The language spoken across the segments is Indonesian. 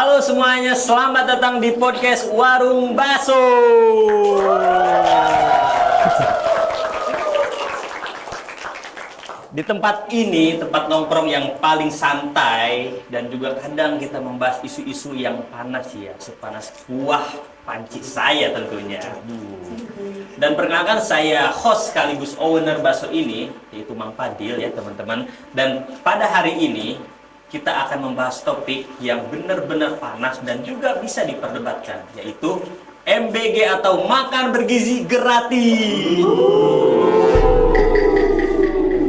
Halo semuanya, selamat datang di podcast Warung Baso. Di tempat ini, tempat nongkrong yang paling santai dan juga kadang kita membahas isu-isu yang panas ya, sepanas kuah panci saya tentunya. Dan perkenalkan saya host sekaligus owner Baso ini, yaitu Mang Fadil ya teman-teman. Dan pada hari ini kita akan membahas topik yang benar-benar panas dan juga bisa diperdebatkan, yaitu MBG atau makan bergizi gratis.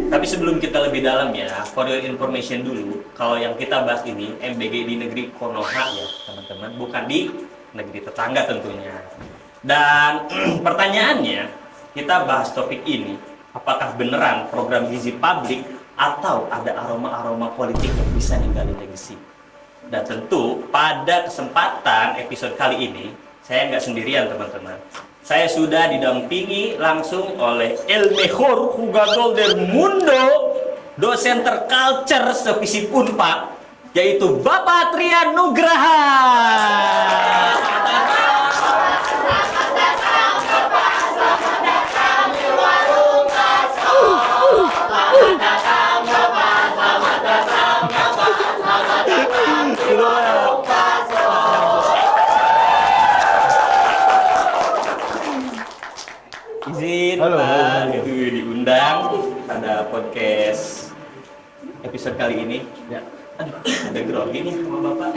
Tapi sebelum kita lebih dalam ya, for your information dulu, kalau yang kita bahas ini MBG di negeri Konoha ya teman-teman, bukan di negeri tetangga tentunya. Dan pertanyaannya, kita bahas topik ini, apakah beneran program gizi publik atau ada aroma-aroma politik yang bisa ninggalin legacy. Dan tentu pada kesempatan episode kali ini saya nggak sendirian teman-teman. Saya sudah didampingi langsung oleh El Mejor Jugador del Mundo, dosen terculture sevisi Unpad, yaitu Bapak Trian Nugraha. Izin halo, Pak, itu diundang pada podcast episode kali ini. Ya. Aduh, ada grogi nih sama Bapak.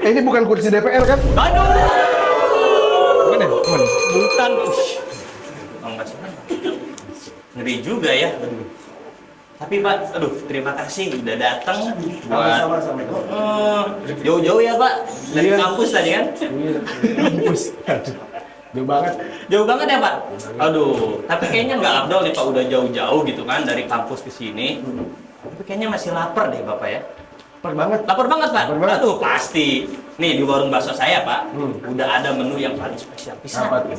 Ini bukan kursi DPR kan? Aduh, Mana? Mana? bukan. Oh, nggak salah. Ngeri juga ya. Tapi Pak, aduh, terima kasih udah datang. Sama-sama. Jauh-jauh ya Pak, dari Iya. kampus tadi kan? Iya. Kampus. Aduh. Jauh banget. Jauh banget ya Pak? Aduh, tapi kayaknya nggak afdol nih Pak, udah jauh-jauh gitu kan dari kampus ke sini. Tapi kayaknya masih lapar deh Bapak ya? Lapar banget. Lapar banget Pak? Lapar banget. Aduh, pasti. Nih di warung bakso saya Pak, Hmm. udah ada menu yang paling spesial pisan. Apa tuh?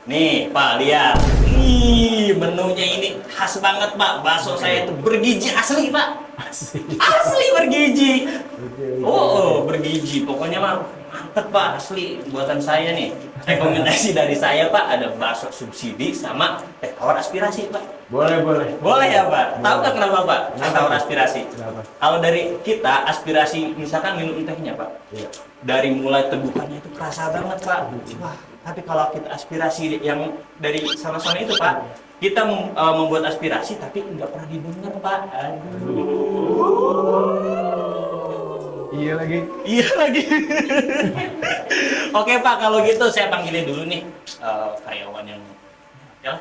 Nih Pak, lihat. Ih, menunya ini khas banget Pak. Bakso saya itu bergizi asli Pak. Asli bergizi. Oh, bergizi. Pokoknya mah mantep Pak, asli buatan saya nih. Rekomendasi dari saya Pak, ada bakso subsidi sama teh tawar aspirasi Pak. Boleh. Boleh ya Pak? Tahu nggak kenapa Pak? Teh Kenapa? tawar aspirasi. Kenapa? Kalau dari kita aspirasi, misalkan minum tehnya Pak, Iya. dari mulai tegukannya itu kerasa banget Pak. Wah, tapi kalau kita aspirasi yang dari sana-sana itu Pak, kita membuat aspirasi tapi nggak pernah didengar Pak. Iya lagi. Iya lagi. Oke Pak, kalau gitu saya panggilin dulu nih karyawan yang ya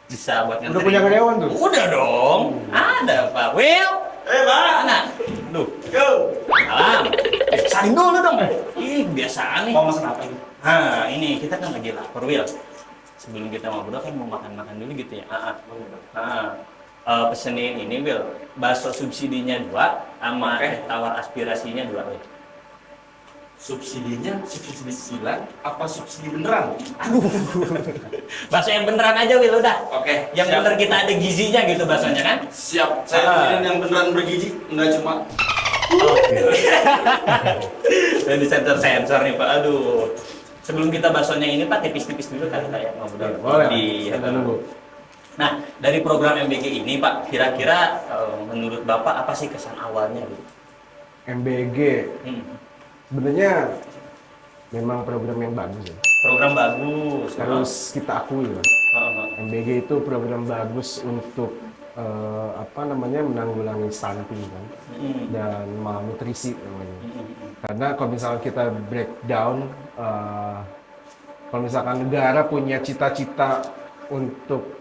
bisa buat nganterin. Udah punya karyawan tuh? Udah dong. Ada Pak. Will. Pak. Mana? Duh. Yo. Salam. Saling dulu dong. Ih, biasaan nih. Mau masak apa ini? Nah, ini kita kan lagi lapar, Will. Sebelum kita ngobrol kan mau makan-makan dulu gitu ya. Pesenin ini, Will. Bakso subsidinya 2 sama teh tawar aspirasinya 2, Will. Subsidinya subsidi silang apa subsidi beneran? Aduh. Bakso yang beneran aja, Will, udah. Oke, Yang siap. bener kita ada gizinya gitu baksonya kan? Siap. Saya pilih yang beneran bergizi, enggak cuma Dan disensor-sensor nih Pak, aduh. Sebelum kita baksonya ini Pak, tipis-tipis dulu kali kayak ngobrol Boleh. di Kita nunggu. Nah, dari program MBG ini Pak, kira-kira menurut Bapak apa sih kesan awalnya gitu? MBG. Sebenarnya memang program yang bagus ya. Program bagus. Harus kita akui lah. Heeh. MBG itu program bagus untuk menanggulangi stunting kan dan malnutrisi namanya. Karena kalau misalnya kita breakdown, kalau misalkan negara punya cita-cita untuk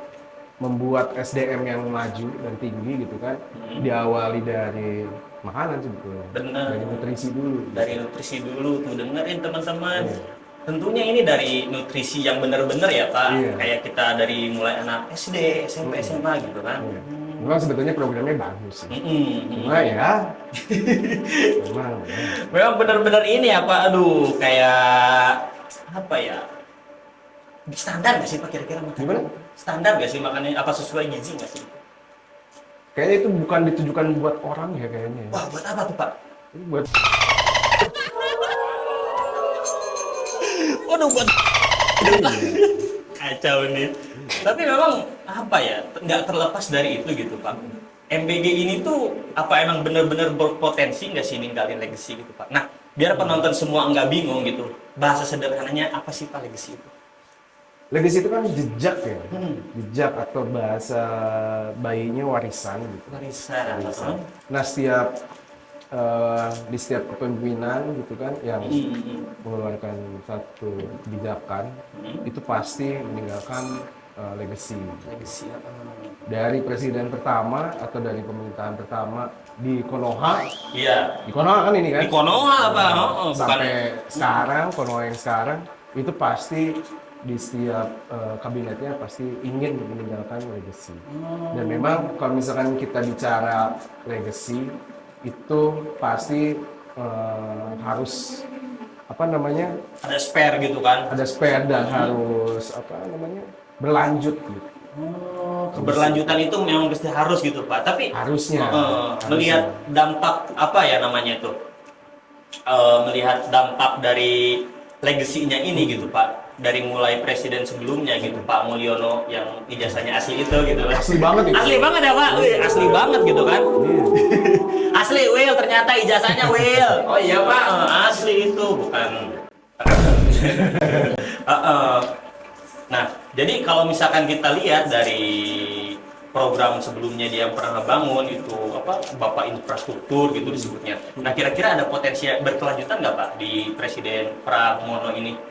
membuat SDM yang maju dan tinggi gitu kan, diawali dari makanan sebetulnya. Benar. Dari nutrisi dulu. Dari nutrisi dulu tuh, dengerin teman-teman. Iya. Tentunya ini dari nutrisi yang benar-benar ya Pak. Iya. Kayak kita dari mulai anak SD, SMP, SMA gitu kan. Iya. Memang sebetulnya programnya bagus sih. Mm-mm. Cuma ya, memang ya. Memang benar-benar ini ya Pak. Aduh, kayak apa ya? Standar nggak sih Pak kira-kira makan? Gimana? Standar nggak sih makannya? Apa sesuai gizi nggak sih? Kayaknya itu bukan ditujukan buat orang ya kayaknya. Wah, buat apa tuh Pak? Ini buat Waduh, buat kacau nih. Tapi memang apa ya, nggak terlepas dari itu gitu Pak. MBG ini tuh apa emang bener-bener berpotensi nggak sih ninggalin legacy gitu Pak? Nah, biar penonton semua nggak bingung gitu, bahasa sederhananya apa sih Pak legacy itu? Legacy itu kan jejak ya, jejak atau bahasa bayinya warisan gitu. Warisan. Nah di setiap kepemimpinan gitu kan yang mengeluarkan satu kebijakan itu pasti meninggalkan legacy. Legacy apa? Dari presiden pertama atau dari pemerintahan pertama di Konoha, Iya. di Konoha kan ini kan? Di Konoha apa? Oh, Sampai sekarang, Konoha yang sekarang itu pasti di setiap kabinetnya pasti ingin meninggalkan legacy. Dan memang kalau misalkan kita bicara legacy itu pasti harus apa namanya ada spare gitu kan? ada spare dan harus apa namanya berlanjut gitu. Keberlanjutan itu memang pasti harus gitu Pak. Tapi Harusnya. melihat dampak apa ya namanya itu? Melihat dampak dari legasinya ini gitu Pak. Dari mulai presiden sebelumnya gitu Pak Mulyono yang ijazahnya asli itu gitu kan. Asli banget itu. Asli banget ya Pak. Wih, asli banget gitu kan. Asli Will ternyata ijazahnya Will. Oh iya Pak, asli itu bukan. Nah, jadi kalau misalkan kita lihat dari program sebelumnya dia pernah bangun itu apa Bapak infrastruktur gitu disebutnya. Nah, kira-kira ada potensi berkelanjutan nggak Pak di Presiden Pramono ini?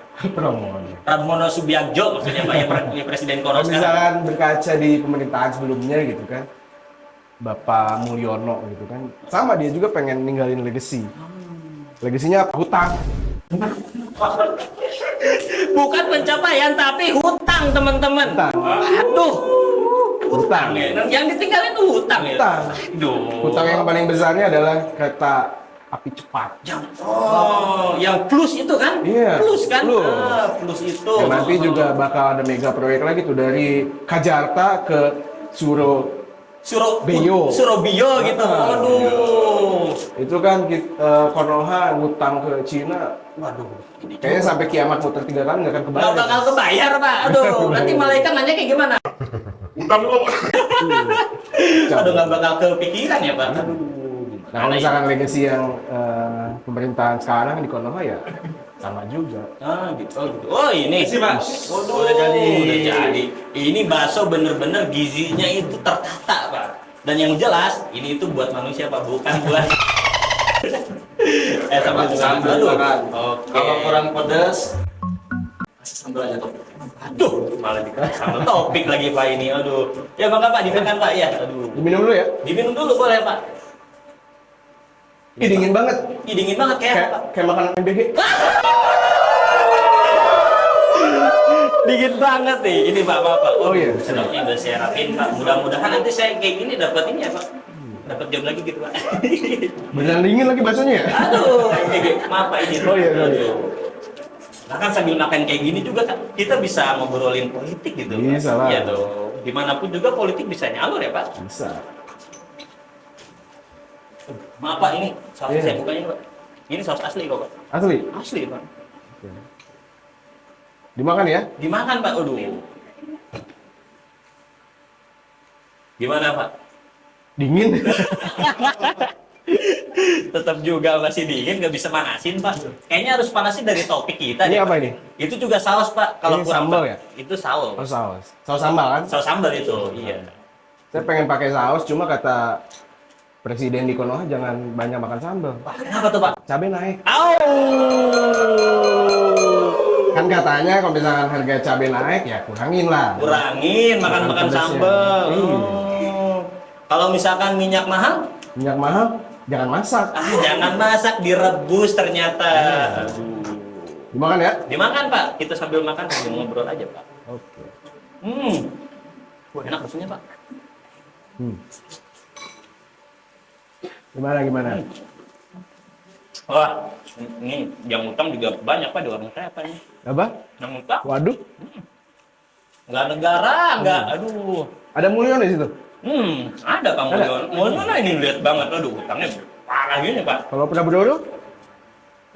Pramono Subiagjo maksudnya Pak ya Presiden Konoha Kalau sekarang. misalkan berkaca di pemerintahan sebelumnya gitu kan, Bapak Mulyono gitu kan, sama dia juga pengen ninggalin legacy. Legasinya hutang. Bukan pencapaian tapi hutang teman-teman. Hutang. Aduh. Hutang. Ya. Yang ditinggalin tuh hutang ya. Hutang. Aduh. Hutang yang paling besarnya adalah kereta api cepat. Yang plus itu kan? Iya, Plus kan? plus. Plus itu. Dan nanti juga bakal ada mega proyek lagi tuh dari Kajarta ke Surabaya. Surabaya gitu. Aduh. Itu kan Konoha ngutang ke Cina. Waduh. Kayaknya sampai kiamat muter 3 kali nggak akan kebayar. Nggak bakal kebayar Pak. Aduh. Nanti malaikat nanya kayak gimana? Utang lo. Aduh nggak bakal kepikiran ya Pak. Aduh. Nah, kalau misalkan legacy yang pemerintahan sekarang di Konoha ya sama juga. Gitu. Oh ini sih Pak. Waduh, udah jadi. Ini bakso bener-bener gizinya itu tertata Pak. Dan yang jelas ini itu buat manusia Pak, bukan buat. Sambal Sambal dulu. kan. Oke. Kalau kurang pedas, kasih sambal aja tuh. Aduh, malah dikasih sambal topik lagi Pak ini. Aduh. Ya bangga Pak, dimakan Pak ya. Aduh. Diminum dulu ya. Diminum dulu boleh Pak. Ih, dingin banget. Ih, dingin banget kayak apa? Kayak makanan MBG. Dingin banget nih. Ini Pak. Oh iya. Sedapnya udah saya rapin Pak. Mudah-mudahan nanti saya kayak gini dapat ini ya Pak. Dapat job lagi gitu Pak. Beneran dingin lagi baksonya ya? Aduh, maaf Pak ini. Oh iya, sorry. Nah kan sambil makan kayak gini juga kan kita bisa ngobrolin politik gitu. Pak. Bisa lah. Iya dong. Dimanapun juga politik bisa nyalur ya Pak. Bisa. Maaf Pak ini saus Iya. saya bukanya Pak. Ini saus asli kok Pak. Asli? Asli Pak. Dimakan ya? Dimakan Pak. Aduh. Gimana Pak? Dingin. Tetap juga masih dingin, nggak bisa manasin Pak. Kayaknya harus panasin dari topik kita. Ini deh, apa Pak. ini? Itu juga saus Pak. Kalau Ini kurang sambal Pak, ya? Itu saus. Oh, saus. Saus sambal kan? Saus sambal itu. Iya. Saya pengen pakai saus, cuma kata Presiden di Konoha jangan banyak makan sambal. Wah, kenapa tuh Pak? Cabai naik. Au! Kan katanya kalau misalkan harga cabai naik ya kurangin lah. Kurangin makan pedasnya. sambal. Iya. Kalau misalkan minyak mahal, Minyak mahal, jangan masak. jangan masak, direbus ternyata. Aduh. Dimakan ya? Dimakan Pak. Kita sambil makan sambil ngobrol aja Pak. Oke. Wah, enak rasanya Pak. Gimana? Wah, ini yang utang juga banyak Pak di warung saya Pak ini. Apa? Yang utang Waduh, nggak negara, nggak. Aduh. ada Mulyono di situ. Ada Pak Mulyono. Mulyono ini lihat banget, aduh utangnya parah gini Pak. Kalau pernah berdodo?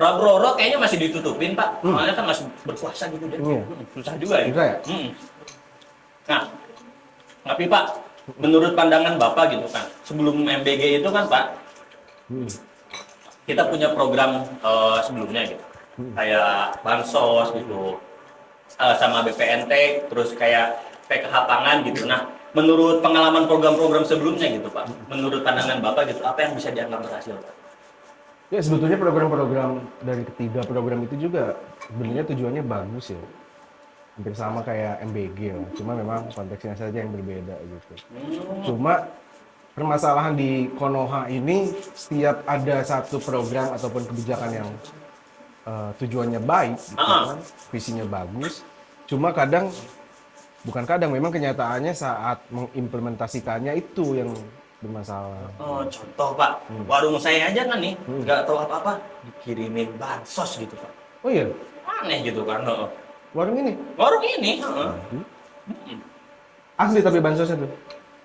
Roro kayaknya masih ditutupin Pak, soalnya kan masih berkuasa gitu deh. Iya. Susah juga ya. Susah ya? Nah, tapi Pak, menurut pandangan Bapak gitu kan, sebelum MBG itu kan Pak, kita punya program sebelumnya gitu, kayak bansos gitu, sama BPNT, terus kayak PKH pangan gitu. Nah, menurut pengalaman program-program sebelumnya gitu Pak, menurut pandangan Bapak gitu, apa yang bisa dianggap berhasil Pak? Ya sebetulnya program-program dari ketiga program itu juga sebenarnya tujuannya bagus ya. Hampir sama kayak MBG lah, cuma memang konteksnya saja yang berbeda gitu. Cuma permasalahan di Konoha ini setiap ada satu program ataupun kebijakan yang tujuannya baik, gitu kan, visinya bagus. Cuma bukan kadang, memang kenyataannya saat mengimplementasikannya itu yang bermasalah. Oh, contoh Pak, warung saya aja kan nih, nggak tahu apa-apa, dikirimin bansos gitu Pak. Oh iya, Aneh gitu kan. Heeh. warung ini Warung ini, heeh. asli tapi bansosnya tuh.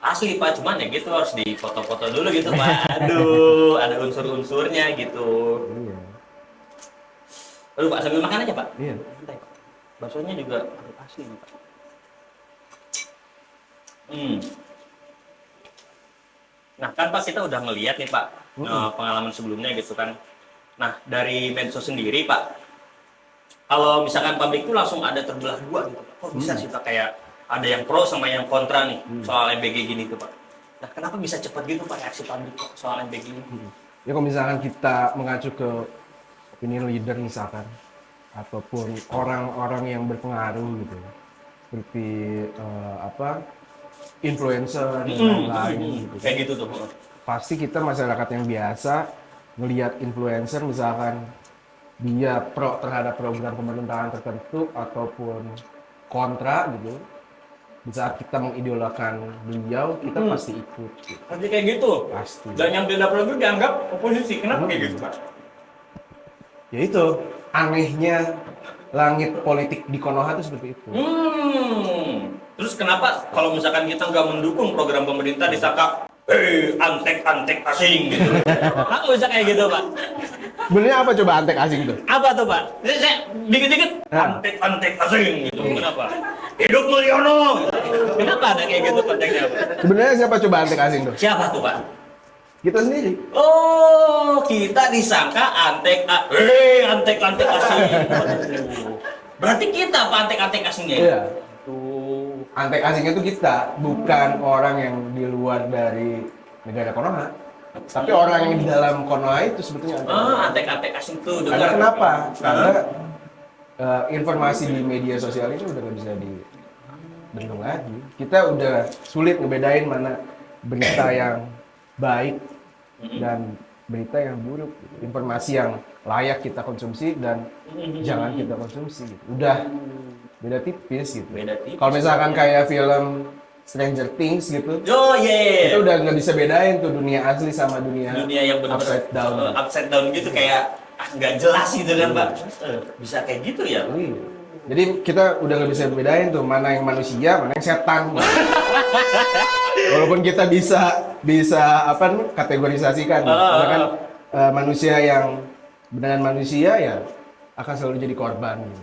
Asli Pak, cuman ya gitu harus difoto-foto dulu gitu Pak. Aduh, ada unsur-unsurnya gitu. Iya. Aduh Pak, sambil makan aja Pak. Iya. Santai, Pak. Baksonya juga asli nih Pak. Nah kan Pak, kita udah ngeliat nih Pak, pengalaman sebelumnya gitu kan. Nah dari medsos sendiri Pak, kalau misalkan pabrik itu langsung ada terbelah dua gitu Pak. Kok bisa sih Pak, kayak ada yang pro sama yang kontra nih soal MBG gini tuh Pak. Nah kenapa bisa cepat gitu Pak reaksi pabrik Pak, soal MBG ini? Ya kalau misalkan kita mengacu ke opinion leader misalkan, ataupun orang-orang yang berpengaruh gitu, seperti influencer dan lain-lain gitu. Kayak gitu tuh. Pasti kita masyarakat yang biasa melihat influencer misalkan dia pro terhadap program pemerintahan tertentu ataupun kontra gitu. Di saat kita mengidolakan beliau, kita pasti ikut. Gitu. Pasti kayak gitu. Pasti. Dan yang beda lagi dianggap oposisi. Kenapa kayak gitu Pak? Ya itu anehnya langit politik di Konoha itu seperti itu. Terus kenapa kalau misalkan kita nggak mendukung program pemerintah disangka antek-antek asing gitu? Kenapa bisa kayak gitu Pak? Sebenarnya apa coba antek asing itu? Apa tuh Pak? Saya dikit-dikit antek-antek asing gitu. Kenapa? Hidup Mulyono. Gitu. Kenapa ada kayak gitu konteksnya Pak? Sebenarnya siapa coba antek asing tuh? Siapa tuh Pak? Kita sendiri. Oh, kita disangka antek-antek asing. Berarti kita Pak antek-antek asingnya ya? Iya. Antek asingnya itu kita, bukan orang yang di luar dari negara Konoha. Tapi orang yang di dalam Konoha itu sebetulnya antek. Antek-antek asing tuh. Karena kenapa? Karena informasi di media sosial ini udah gak bisa dibendung lagi. Kita udah sulit ngebedain mana berita yang baik dan berita yang buruk. Informasi yang layak kita konsumsi dan jangan kita konsumsi. Gitu. Udah beda tipis gitu. Beda tipis. Kalau misalkan kayak film Stranger Things gitu, Oh yeah. kita udah nggak bisa bedain tuh dunia asli sama dunia yang benar upside down. Upside down gitu kayak nggak jelas gitu kan Pak. Bisa kayak gitu ya. Iya. Jadi kita udah nggak bisa bedain tuh mana yang manusia, mana yang setan. Walaupun kita bisa apa nih, kategorisasikan, karena kan manusia yang beneran manusia ya akan selalu jadi korban. Gitu.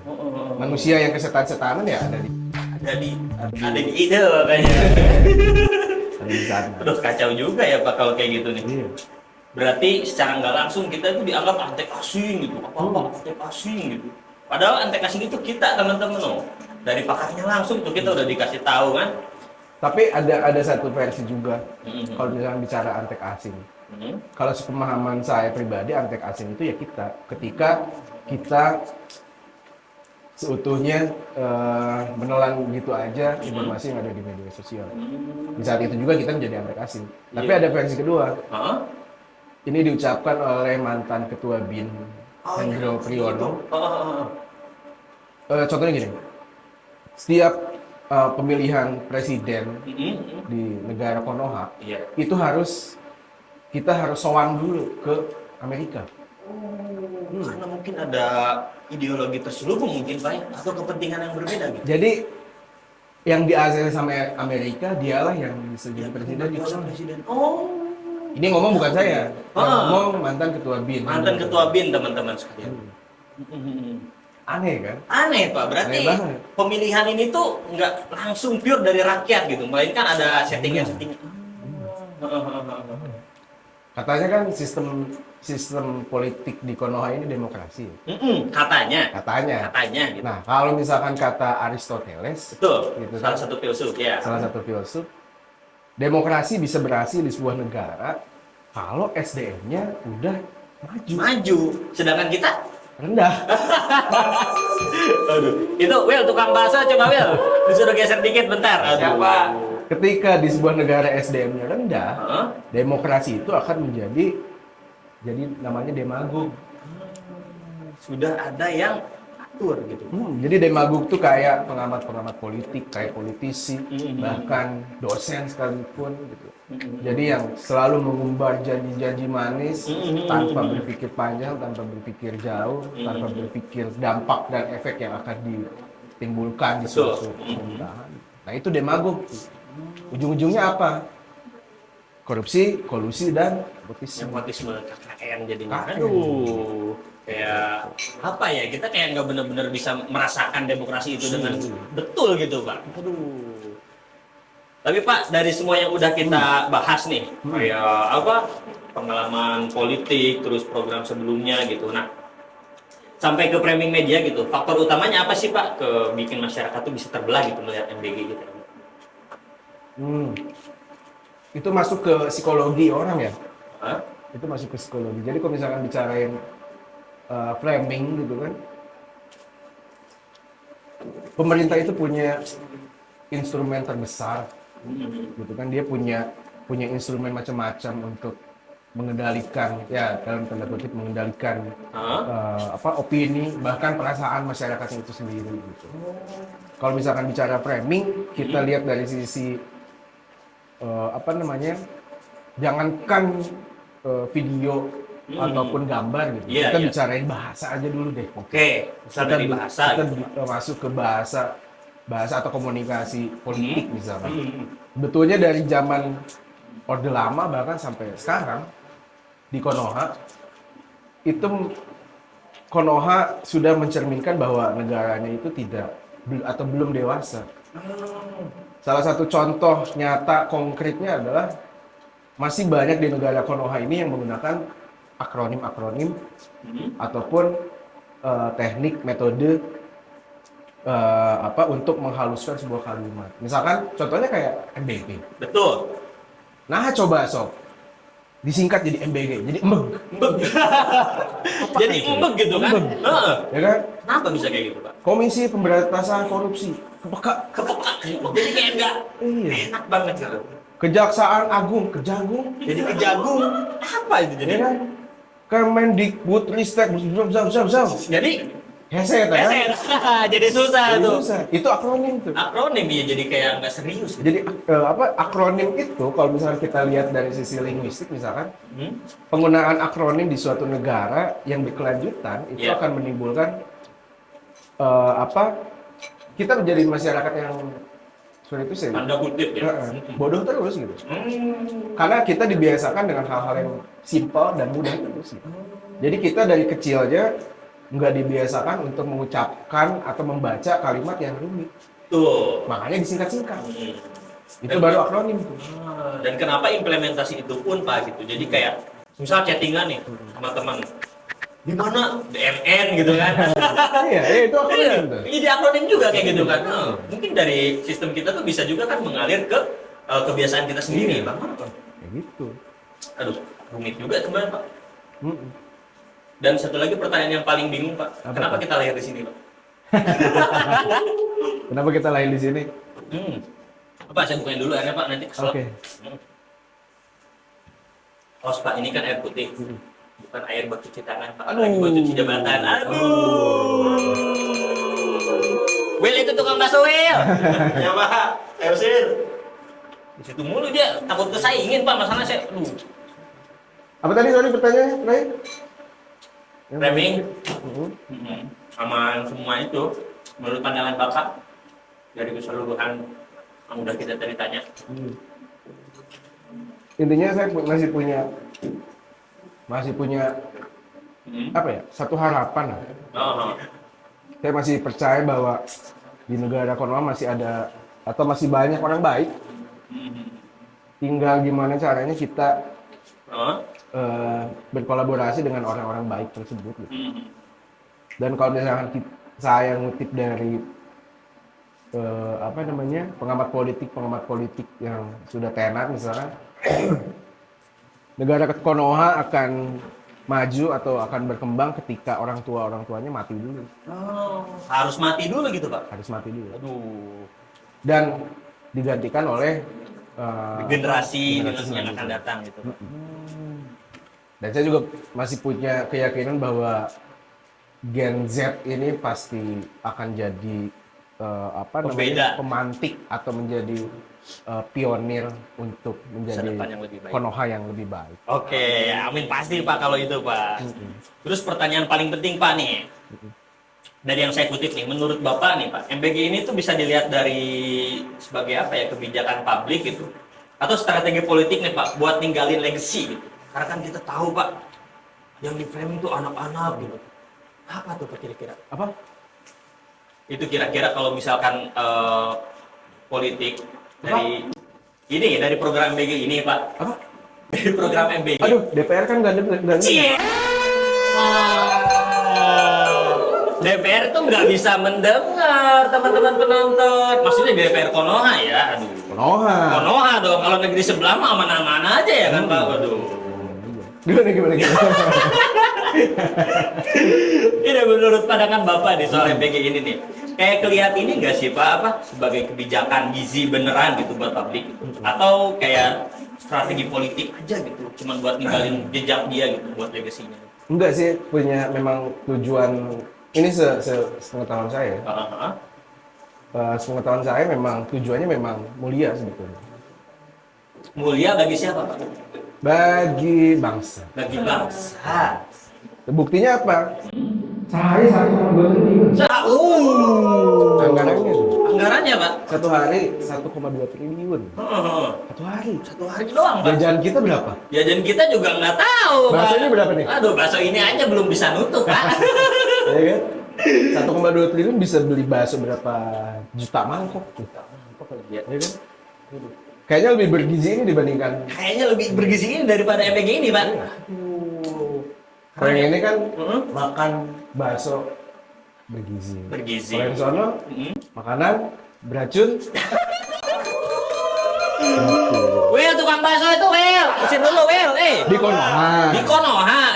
Manusia yang kesetan-setanan ya ada di ide kayaknya. ada di sana. Aduh kacau juga ya Pak kalau kayak gitu nih. Iya. Berarti secara nggak langsung kita itu dianggap antek asing gitu. Apa antek asing gitu. Padahal antek asing itu kita teman-teman loh. Dari pakarnya langsung tuh kita udah dikasih tahu kan. Tapi ada satu versi juga kalau misalnya bicara antek asing. Kalau sepemahaman saya pribadi antek asing itu ya kita ketika kita seutuhnya menelan gitu aja informasi yang ada di media sosial. Di saat itu juga kita menjadi antek asing. Tapi ada versi kedua. Ini diucapkan oleh mantan ketua BIN Hendro Priyono. Contohnya gini, setiap pemilihan presiden di negara Konoha itu kita harus sowan dulu ke Amerika. Karena mungkin ada ideologi terselubung mungkin Pak ya, atau kepentingan yang berbeda gitu. Jadi yang di ASEAN sama Amerika dialah yang bisa jadi presiden di Konoha. Oh, Ini ngomong bukan saya. Yang Ah. ngomong mantan ketua BIN. Mantan ketua BIN, teman-teman sekalian. Aneh kan? Aneh Pak, berarti Aneh banget. pemilihan ini tuh nggak langsung pure dari rakyat gitu, melainkan ada settingan-settingan. Katanya kan sistem politik di Konoha ini demokrasi. Katanya, Katanya. gitu. Nah, kalau misalkan kata Aristoteles, Betul, gitu salah kan? satu filsuf ya. Salah satu filsuf, demokrasi bisa berhasil di sebuah negara kalau SDM-nya udah Maju, sedangkan kita, rendah. aduh, itu Will tukang bakso coba Will, disuruh geser dikit bentar. Siapa? Ketika di sebuah negara SDM-nya rendah, Hah? demokrasi itu akan jadi namanya demagog. Sudah ada yang atur gitu. Jadi demagog tuh kayak pengamat-pengamat politik, kayak politisi, Mhm. bahkan dosen sekalipun gitu. Jadi yang selalu mengumbar janji-janji manis Mhm. tanpa berpikir panjang, tanpa berpikir jauh, tanpa berpikir dampak dan efek yang akan ditimbulkan di Betul. suatu pemerintahan. Nah itu demagog. Ujung-ujungnya apa? Korupsi, kolusi, dan nepotisme. Nepotisme KKN jadinya. KKN. Aduh, kayak apa ya? Kita kayak nggak benar-benar bisa merasakan demokrasi itu dengan betul gitu, Pak. Aduh. Tapi Pak, dari semua yang udah kita bahas nih, kayak apa? Pengalaman politik, terus program sebelumnya gitu. Nah, sampai ke framing media gitu. Faktor utamanya apa sih, Pak? Ke bikin masyarakat tuh bisa terbelah gitu melihat MBG gitu. Itu masuk ke psikologi orang ya. Hah? Itu masuk ke psikologi. Jadi kalau misalkan bicarain framing gitu kan, pemerintah itu punya instrumen terbesar, gitu kan. Dia punya instrumen macam-macam untuk mengendalikan, ya dalam tanda kutip mengendalikan opini bahkan perasaan masyarakat itu sendiri gitu. Kalau misalkan bicara framing, kita lihat dari sisi jangankan video ataupun gambar gitu. Iya, Kita iya. bicarain bahasa aja dulu deh. Oke, misal dari bahasa. Kita gitu. masuk ke bahasa atau komunikasi politik misalnya. Hmm. Betulnya dari zaman Orde Lama bahkan sampai sekarang di Konoha itu Konoha sudah mencerminkan bahwa negaranya itu belum dewasa. Salah satu contoh nyata konkretnya adalah masih banyak di negara Konoha ini yang menggunakan akronim-akronim ataupun teknik metode untuk menghaluskan sebuah kalimat. Misalkan contohnya kayak MBG. Betul. Nah, coba sob disingkat jadi MBG, jadi embeg. Jadi embeg gitu kan? Embeg. Heeh. Ya kan? Kenapa bisa kayak gitu, Pak? Komisi Pemberantasan Korupsi, kepeka. Kepeka. Jadi kayak enggak Iya. enak banget gitu. Kejaksaan Agung, kejagung. Jadi kejagung. Apa itu jadi? Ya kan? Kemendikbud Ristek, Jadi hese ya. keset. Jadi susah tuh. Itu akronim tuh. Akronim ya jadi kayak nggak serius gitu. Jadi akronim itu kalau misalnya kita lihat dari sisi linguistik misalkan Hmm? penggunaan akronim di suatu negara yang berkelanjutan itu Iya. akan menimbulkan kita menjadi masyarakat yang seperti itu sih Tanda kutip ya. bodoh terus gitu. Hmm. Karena kita dibiasakan dengan hal-hal yang simpel dan mudah terus. Gitu. Jadi kita dari kecil aja nggak dibiasakan untuk mengucapkan atau membaca kalimat yang rumit. Tuh. Makanya disingkat-singkat. Hmm. Itu baru akronim tuh. Dan kenapa implementasi itu pun Pak gitu. Jadi kayak misal chattingan nih sama teman. Di mana? DMN gitu kan. Iya, itu Iya, akronim tuh. jadi akronim juga kayak gitu kan. Mungkin dari sistem kita tuh bisa juga kan mengalir ke kebiasaan kita sendiri, Iya. Bang. Kayak gitu. Aduh, rumit juga sebenarnya, Pak. Mm-mm. Dan satu lagi pertanyaan yang paling bingung, Pak. Apa, Kenapa Pak? kita lahir di sini, Pak? Kenapa kita lahir di sini? Pak, saya bukain dulu airnya, Pak. Nanti kesel. Oke. Os, Pak, ini kan air putih. Bukan air buat cuci tangan, Pak. Aduh. Lagi buat cuci jabatan. Aduh. Will, itu tukang bakso, Will. Ya, Pak. Ayo, Sir. Di situ mulu dia. Takut kesaingin, Pak. Masalahnya saya... Apa tadi sorry pertanyaannya terakhir? Framing. Mhm. Sama semua itu, menurut pandangan Bapak, dari keseluruhan yang udah kita tadi tanya, intinya saya masih punya apa ya, satu harapan lah. Oh. Saya masih percaya bahwa di negara Konoha masih ada atau masih banyak orang baik. Tinggal gimana caranya kita berkolaborasi dengan orang-orang baik tersebut gitu. Dan kalau misalkan saya ngutip dari pengamat politik yang sudah tenar misalnya, negara Konoha akan maju atau akan berkembang ketika orang tuanya mati dulu. Oh, harus mati dulu gitu, Pak. Harus mati dulu. Aduh. Dan digantikan oleh Generasi yang akan selanjutnya. datang gitu. Dan saya juga masih punya keyakinan bahwa Gen Z ini pasti akan jadi Pembeda. pemantik atau menjadi pionir untuk Masa menjadi depan yang lebih baik. Konoha yang lebih baik. Oke, amin pasti Pak kalau itu Pak. Terus pertanyaan paling penting Pak nih, dari yang saya kutip nih, menurut Bapak nih Pak, MBG ini tuh bisa dilihat dari sebagai apa ya, kebijakan publik gitu, atau strategi politik nih Pak, buat ninggalin legacy gitu. Karena kan kita tahu Pak, yang di framing tuh anak-anak gitu. Apa tuh Pak kira-kira? Apa? Itu kira-kira kalau misalkan politik dari program MBG ini Pak. Apa? Dari program MBG. Aduh, DPR kan nggak ada. Cie. DPR tuh nggak bisa mendengar teman-teman penonton. Maksudnya DPR Konoha ya, aduh. Konoha. Konoha dong. Kalau negeri sebelah mah aman-aman aja ya kan Pak. Waduh. Gimana? Ini menurut pandangan Bapak nih soal MBG ini nih. Kayak kelihatan ini nggak sih Pak apa sebagai kebijakan gizi beneran gitu buat publik gitu. Atau kayak strategi politik aja gitu, cuman buat ninggalin jejak dia gitu buat legasinya. Enggak sih, punya memang tujuan ini sepengetahuan saya. Sepengetahuan saya memang tujuannya memang mulia sebetulnya. Mulia bagi siapa Pak? Bagi bangsa. Bagi bangsa. Buktinya apa? Sehari 1,2 triliun. Anggarannya tuh. Anggarannya Pak? Satu hari 1,2 triliun. Satu hari. Satu hari doang Pak. Jajan kita berapa? Jajan kita juga nggak tahu Pak. Baksonya berapa nih? Aduh, bakso ini aja belum bisa nutup Pak. Ya kan? 1,2 triliun bisa beli bakso berapa juta mangkok? Ya kan? Kayaknya lebih bergizi ini dibandingkan. Kayaknya lebih bergizi ini daripada MBG ini Pak. Kalau yang ini kan makan bakso bergizi. Bergizi. Kalau yang sono makanan beracun. Will, tukang bakso itu Will. Isin dulu Will, Di Konoha. Di Konoha,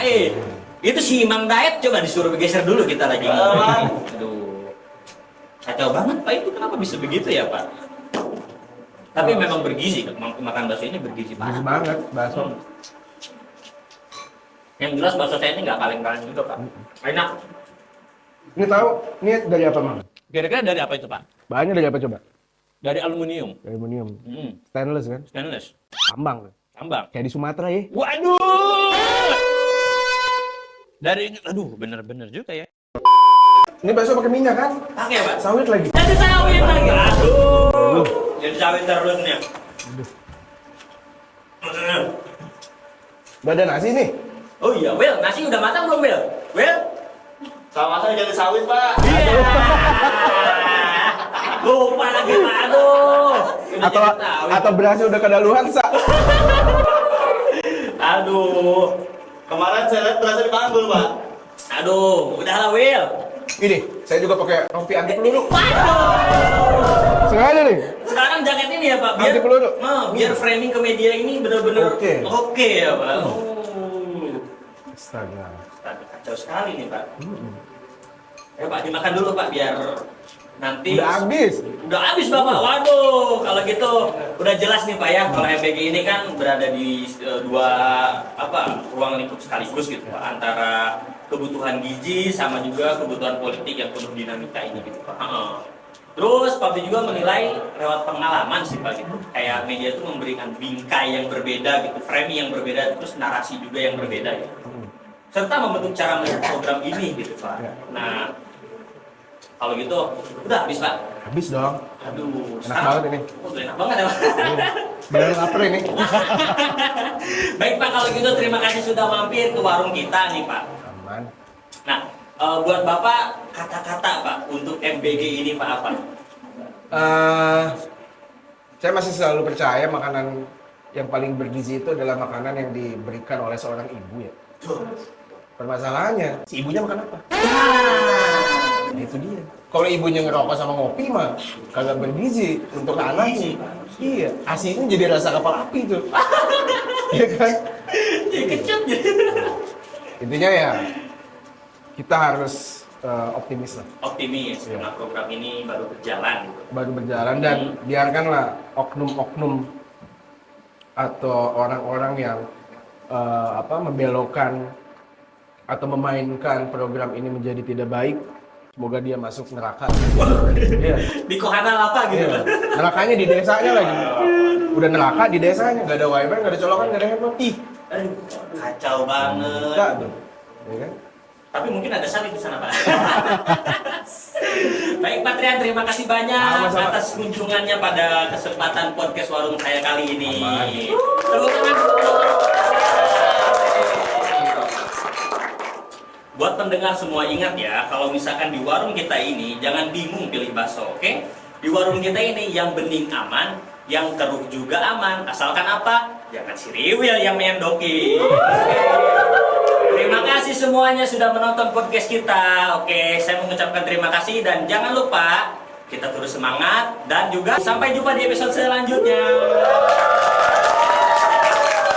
Itu si Mang Daet coba disuruh bergeser dulu kita lagi. Aduh. Kacau banget Pak, itu kenapa bisa begitu ya Pak? Tapi memang bergizi, makan bakso ini bergizi Bergizi banget. banget bakso. Yang jelas bakso saya ini nggak kaleng-kaleng juga Pak. Enak. Ini tahu, ini dari apa Mang? Kira-kira dari apa itu Pak? Bahannya dari apa coba? Dari aluminium. Dari aluminium. Stainless kan? Stainless. Tambang. Tambang. Kayak di Sumatera ya. Waduh. Aduh, bener-bener juga ya. Ini bakso pakai minyak kan? Pakai Pak. Sawit lagi. Jadi sawit lagi. Aduh. Jadi sawit terus nih. Gak ada nasi nih. Oh iya, Will, nasi udah matang belum, Will? Will? Sama saya jadi sawit, Pak. Iya. Lupa lagi, Pak. Aduh. Udah Atau jadi sawit. atau berasnya udah kedaluan sa. Aduh. Kemarin saya lihat berasa dipanggul, Pak. Aduh, udahlah, Will. Ini, saya juga pakai rompi anti peluru. Waduh. Sengaja nih. Sekarang jaket ini ya, Pak, biar Anti peluru. biar framing ke media ini benar-benar Oke. ya, Pak. Astaga. Kacau sekali nih, Pak. Ya, Pak, dimakan dulu, Pak, biar nanti Udah habis. Udah habis Bapak. Waduh, kalau gitu udah jelas nih Pak ya. Kalau MBG ini kan berada di dua ruang lingkup sekaligus gitu Pak, antara kebutuhan gizi sama juga kebutuhan politik yang penuh dinamika ini gitu Pak. Terus Pak juga menilai lewat pengalaman sih Pak gitu. Kayak media itu memberikan bingkai yang berbeda gitu, framing yang berbeda, terus narasi juga yang berbeda ya. Serta membentuk cara melihat program ini gitu Pak. Nah, Kalau gitu, udah habis Pak. Habis dong. Aduh, Enak banget ini. Oh, enak banget ya Pak. Beneran lapar ini. Baik Pak, kalau gitu terima kasih sudah mampir ke warung kita nih Pak. Aman. Nah, buat Bapak kata-kata Pak untuk MBG ini Pak apa? Saya masih selalu percaya makanan yang paling bergizi itu adalah makanan yang diberikan oleh seorang ibu ya. Permasalahannya, si ibunya makan apa? Nah, itu dia. Kalau ibunya ngerokok sama ngopi mah kagak bergizi untuk anaknya. Iya, asinya jadi rasa kapal api tuh. Iya kan? Ya kecut gitu. Intinya ya kita harus optimis lah. Optimis karena program ini baru berjalan gitu. Baru berjalan dan biarkanlah oknum-oknum atau orang-orang yang membelokkan atau memainkan program ini menjadi tidak baik. Semoga dia masuk neraka. Iya. Di Kohana apa gitu Iya. Pak? Nerakanya di desanya lagi. Udah neraka di desanya, nggak ada wifi, nggak ada colokan, nggak ada handphone. Ih, Aduh, kacau banget. enggak tuh. Ya kan? Tapi mungkin ada salib di sana Pak. Baik Pak Trian, terima kasih banyak Sama-sama. atas kunjungannya pada kesempatan podcast warung saya kali ini. Aman. Tepuk tangan dulu. Buat pendengar semua ingat ya, kalau misalkan di warung kita ini jangan bingung pilih bakso, oke? Di warung kita ini yang bening aman, yang keruh juga aman, asalkan apa? Jangan si riwil yang mendoki. Terima kasih semuanya sudah menonton podcast kita. Oke, saya mengucapkan terima kasih dan jangan lupa kita terus semangat dan juga sampai jumpa di episode selanjutnya.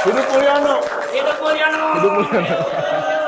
Hidup Mulyano. Hidup Mulyano. Hidup Mulyano.